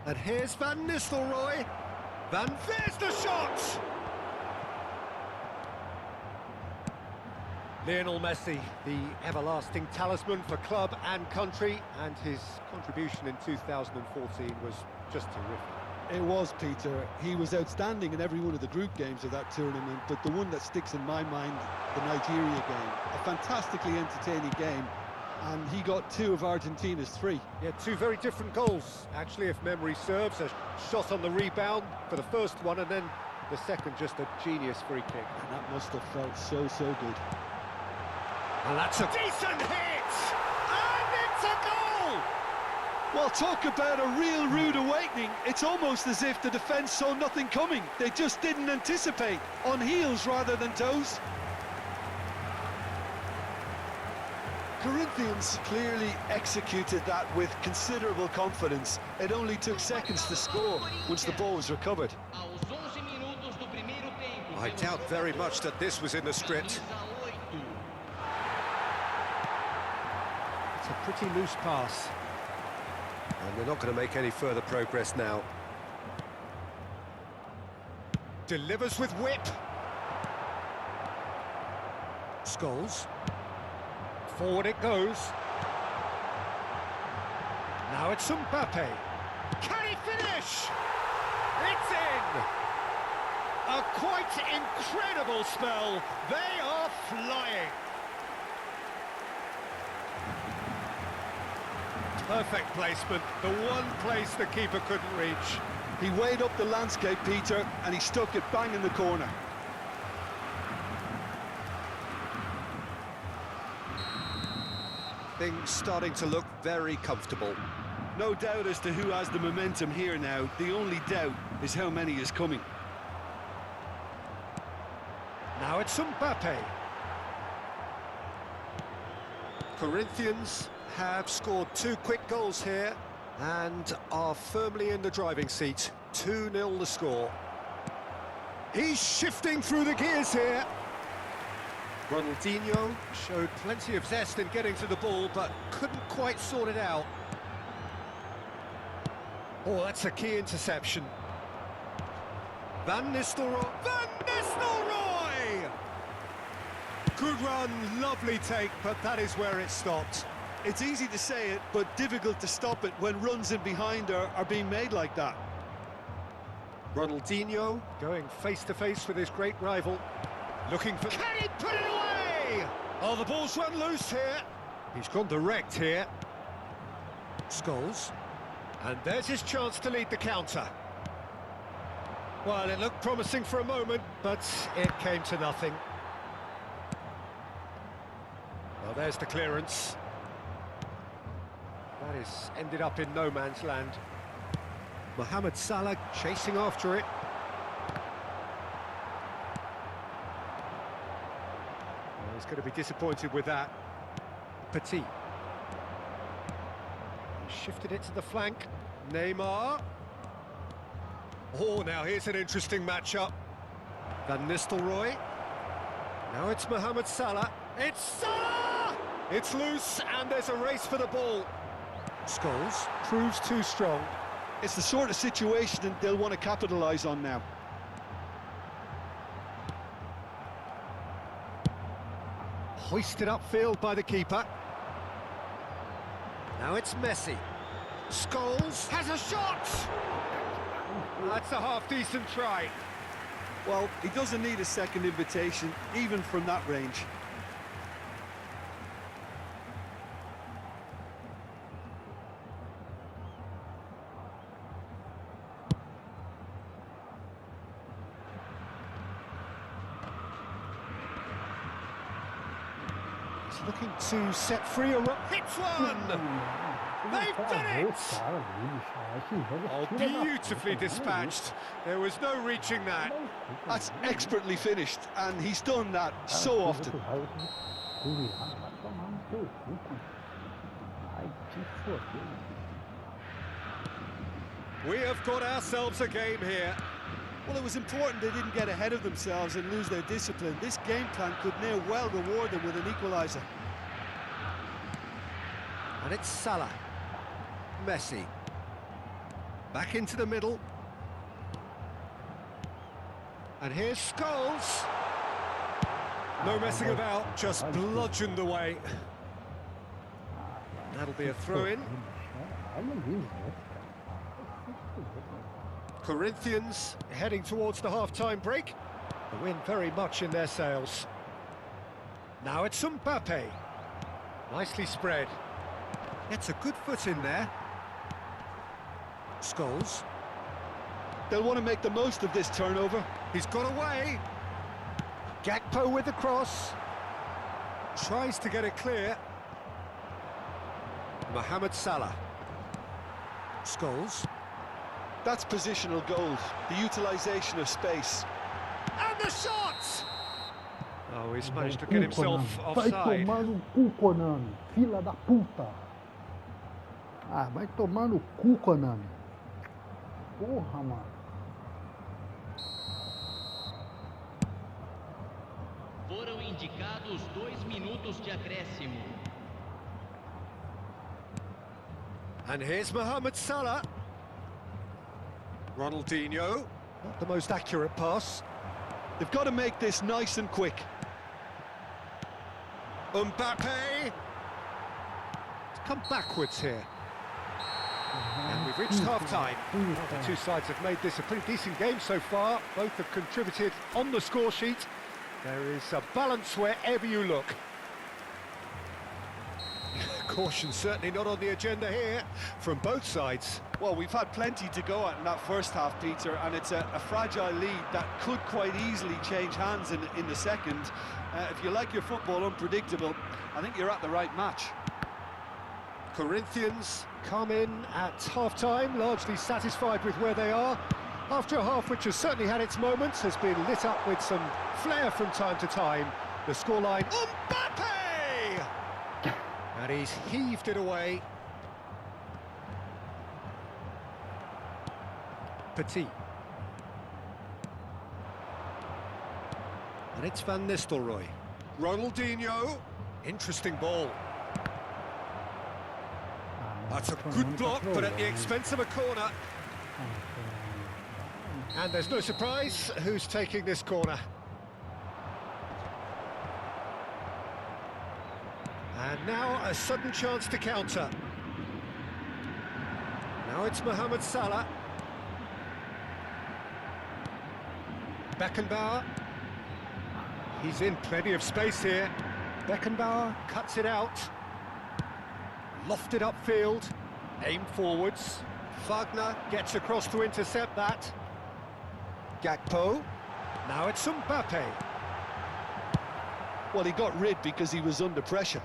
And here's Van Nistelrooy. There's the shot! Lionel Messi, the everlasting talisman for club and country, and his contribution in 2014 was just terrific. It was, Peter. He was outstanding in every one of the group games of that tournament, but the one that sticks in my mind, the Nigeria game. A fantastically entertaining game, and he got 2 of Argentina's 3. Yeah, 2 very different goals, actually, if memory serves. A shot on the rebound for the first one, and then the second just a genius free kick. And that must have felt so good. And that's a decent hit! And it's a goal! Well, talk about a real rude awakening. It's almost as if the defence saw nothing coming. They just didn't anticipate. On heels rather than toes. Corinthians clearly executed that with considerable confidence. It only took seconds to score once the ball was recovered. I doubt very much that this was in the script. It's a pretty loose pass. And they're not going to make any further progress now. Delivers with whip. Scholes. Forward it goes. Now it's Mbappe. Can he finish? It's in! A quite incredible spell. They are flying. Perfect placement, the one place the keeper couldn't reach. He weighed up the landscape, Peter, and he stuck it bang in the corner. Things starting to look very comfortable. No doubt as to who has the momentum here now. The only doubt is how many is coming. Now it's Mbappe. Corinthians have scored 2 quick goals here and are firmly in the driving seat. 2-0 the score. He's shifting through the gears here. Ronaldinho showed plenty of zest in getting to the ball, but couldn't quite sort it out. Oh, that's a key interception. Van Nistelrooy. Van Nistelrooy! Good run, lovely take, but that is where it stopped. It's easy to say it, but difficult to stop it when runs in behind are being made like that. Ronaldinho going face-to-face with his great rival. Looking for... Can he put it away? Oh, the ball's run loose here. He's gone direct here. Scholes. And there's his chance to lead the counter. Well, it looked promising for a moment, but it came to nothing. Well, there's the clearance. That is ended up in no man's land. Mohamed Salah chasing after it. Well, he's going to be disappointed with that. Petit. He shifted it to the flank. Neymar. Oh, now here's an interesting matchup. Van Nistelrooy. Now it's Mohamed Salah. It's Salah! It's loose, and there's a race for the ball. Scholes proves too strong. It's the sort of situation they'll want to capitalise on now. Hoisted upfield by the keeper. Now it's Messi. Scholes has a shot! That's a half-decent try. Well, he doesn't need a second invitation, even from that range. Looking to set free a run. Hits one! They've done it! Oh, beautifully dispatched. There was no reaching that. That's expertly finished, and he's done that so often. We have got ourselves a game here. Well, it was important they didn't get ahead of themselves and lose their discipline. This game plan could near well reward them with an equaliser. And it's Salah. Messi. Back into the middle. And here's Scholes. No messing about, just bludgeoned away. That'll be a throw-in. Corinthians heading towards the half-time break. The wind very much in their sails. Now it's Mbappe. Nicely spread. Gets a good foot in there. Scholes. They'll want to make the most of this turnover. He's got away. Gakpo with the cross. Tries to get it clear. Mohamed Salah. Scholes. That's positional goals, the utilisation of space. And the shot! Oh, he's managed to get himself Vai offside. tomar no cu, Konami. Fila da puta. Ah, vai tomar no cu, Konami. Porra, mano. Foram indicados 2 minutos de acréscimo. And here's Mohamed Salah. Ronaldinho. Not the most accurate pass. They've got to make this nice and quick. Mbappe. It's come backwards here. And we've reached half-time. The two sides have made this a pretty decent game so far. Both have contributed on the score sheet. There is a balance wherever you look. Caution certainly not on the agenda here from both sides. Well, we've had plenty to go at in that first half, Peter, and it's a fragile lead that could quite easily change hands in the second. If you like your football unpredictable, I think you're at the right match. Corinthians come in at half-time, largely satisfied with where they are. After a half which has certainly had its moments, has been lit up with some flair from time to time. The scoreline, Mbappe! And he's heaved it away. Petit. And it's Van Nistelrooy. Ronaldinho. Interesting ball. That's a good block, but at the expense of a corner. And there's no surprise who's taking this corner. And now a sudden chance to counter. Now it's Mohamed Salah. Beckenbauer. He's in plenty of space here. Beckenbauer cuts it out. Lofted upfield. Aim forwards. Wagner gets across to intercept that. Gakpo. Now it's Mbappe. Well, he got rid because he was under pressure.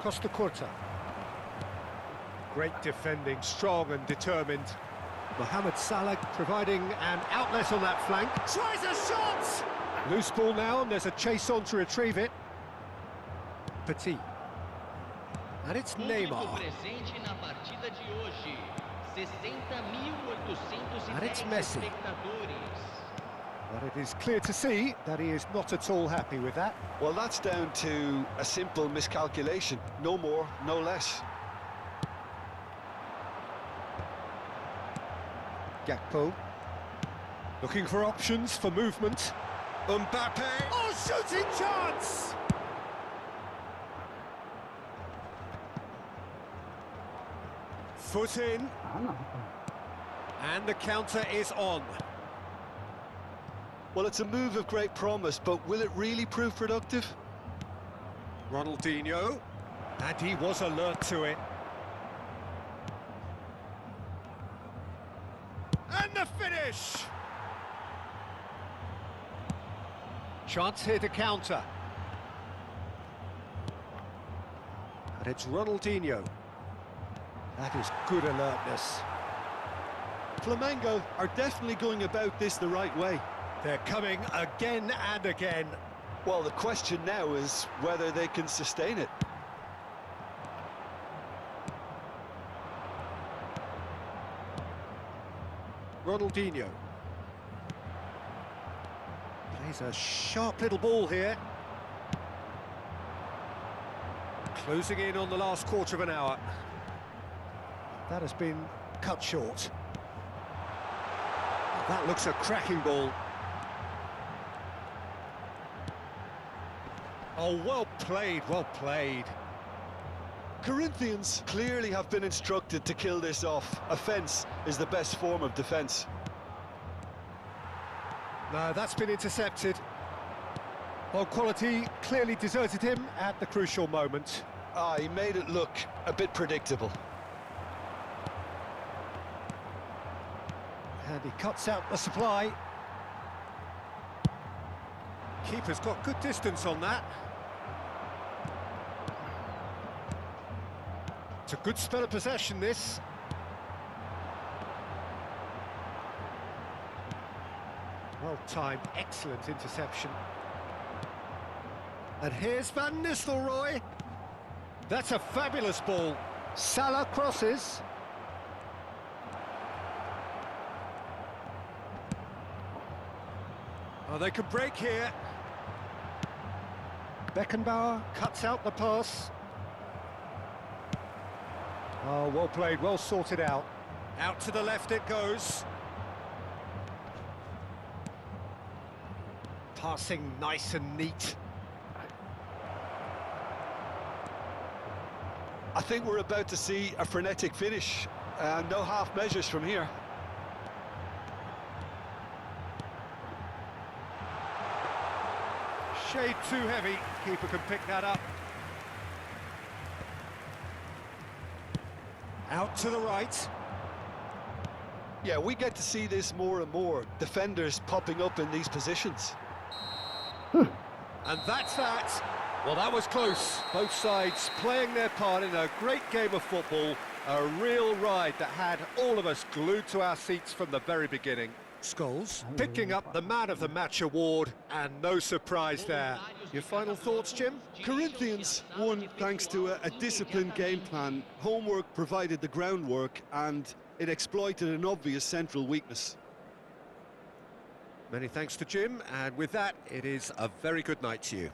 Costa Curta. Great defending, strong and determined. Mohamed Salah providing an outlet on that flank. Tries a shot! Loose ball now, and there's a chase on to retrieve it. Petit. And it's Neymar. And it's Messi. But it is clear to see that he is not at all happy with that. Well, that's down to a simple miscalculation. No more, no less. Gakpo. Looking for options for movement. Mbappe. Oh, shooting chance! Foot in. And the counter is on. Well, it's a move of great promise, but will it really prove productive? Ronaldinho. And he was alert to it. And the finish! Chance here to counter. And it's Ronaldinho. That is good alertness. Flamengo are definitely going about this the right way. They're coming again and again. Well, the question now is whether they can sustain it. Ronaldinho. Plays a sharp little ball here. Closing in on the last quarter of an hour. That has been cut short. That looks a cracking ball. Oh, well played, well played. Corinthians clearly have been instructed to kill this off. Offence is the best form of defence. No, that's been intercepted. Well, quality clearly deserted him at the crucial moment. He made it look a bit predictable. And he cuts out the supply. Keeper's got good distance on that. It's a good spell of possession, this. Well-timed, excellent interception. And here's Van Nistelrooy. That's a fabulous ball. Salah crosses. Oh, they can break here. Beckenbauer cuts out the pass. Oh, well played, well sorted out. Out to the left it goes. Passing nice and neat. I think we're about to see a frenetic finish. No half measures from here. Shade too heavy. Keeper can pick that up. Out to the right. Yeah, we get to see this more and more. Defenders popping up in these positions. And that's that. Well, that was close. Both sides playing their part in a great game of football. A real ride that had all of us glued to our seats from the very beginning. Scholes picking up the Man of the Match award, and no surprise there. Your final thoughts, Jim? Corinthians won thanks to a disciplined game plan. Homework provided the groundwork, and it exploited an obvious central weakness. Many thanks to Jim, and with that, it is a very good night to you.